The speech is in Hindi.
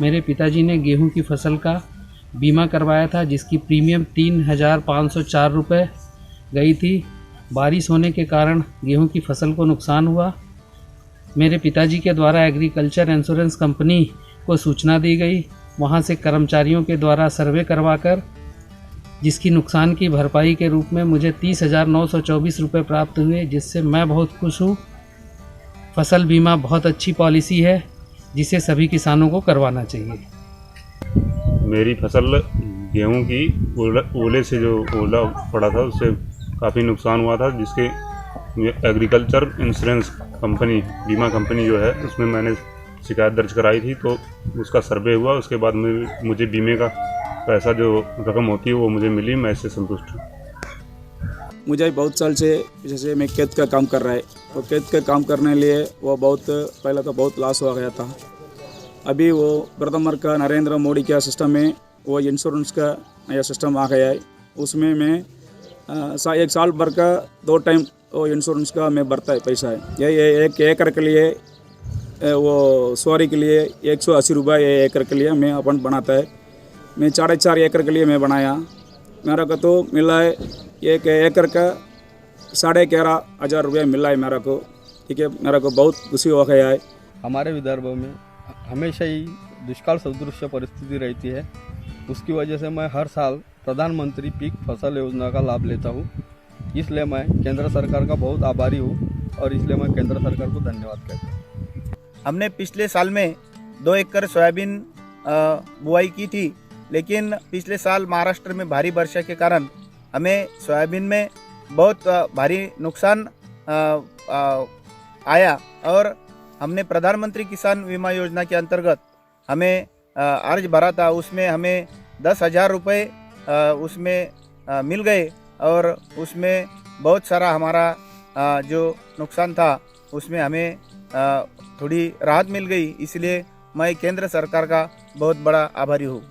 मेरे पिताजी ने गेहूं की फसल का बीमा करवाया था, जिसकी प्रीमियम 3,504 रुपये गई थी। बारिश होने के कारण गेहूं की फसल को नुकसान हुआ। मेरे पिताजी के द्वारा एग्रीकल्चर इंश्योरेंस कंपनी को सूचना दी गई। वहां से कर्मचारियों के द्वारा सर्वे करवाकर जिसकी नुकसान की भरपाई के रूप में मुझे 30,924 रुपये प्राप्त हुए, जिससे मैं बहुत खुश हूँ। फसल बीमा बहुत अच्छी पॉलिसी है, जिसे सभी किसानों को करवाना चाहिए। मेरी फसल गेहूं की ओले से जो ओला पड़ा था उससे काफ़ी नुकसान हुआ था, जिसके एग्रीकल्चर इंश्योरेंस कंपनी बीमा कंपनी जो है उसमें मैंने शिकायत दर्ज कराई थी, तो उसका सर्वे हुआ। उसके बाद मुझे बीमे का पैसा जो रकम होती है वो मुझे मिली। मैं इससे संतुष्ट हूँ। मुझे बहुत साल से जैसे मैं खेत का काम कर रहा है, तो खेत का काम करने लिए वो बहुत पहले तो बहुत लॉस हो गया था। अभी वो प्रथम का नरेंद्र मोदी का सिस्टम में वो इंश्योरेंस का नया सिस्टम आ गया है। उसमें मैं एक साल भर का 2 टाइम वो इंश्योरेंस का मैं भरता है पैसा है। ये 1 एकड़ के लिए वो सवारी के लिए 180 रुपये 1 एकड़ के लिए मैं अपन बनाता है। मैं 4.5 एकड़ के लिए मैं बनाया। मेरा को तो मिला है 1 एकड़ का 11,500 रुपये मिला है मेरा को। ठीक है, मेरा को बहुत खुशी हो गया है। हमारे विदर्भ में हमेशा ही दुष्काल सदृश परिस्थिति रहती है। उसकी वजह से मैं हर साल प्रधानमंत्री पीक फसल योजना का लाभ लेता हूँ। इसलिए मैं केंद्र सरकार का बहुत आभारी हूँ और इसलिए मैं केंद्र सरकार को धन्यवाद कहता हूँ। हमने पिछले साल में 2 एकड़ सोयाबीन बुआई की थी, लेकिन पिछले साल महाराष्ट्र में भारी वर्षा के कारण हमें सोयाबीन में बहुत भारी नुकसान आया और हमने प्रधानमंत्री किसान बीमा योजना के अंतर्गत हमें अर्ज भरा था। उसमें हमें 10,000 रुपये उसमें मिल गए और उसमें बहुत सारा हमारा जो नुकसान था उसमें हमें थोड़ी राहत मिल गई। इसलिए मैं केंद्र सरकार का बहुत बड़ा आभारी हूँ।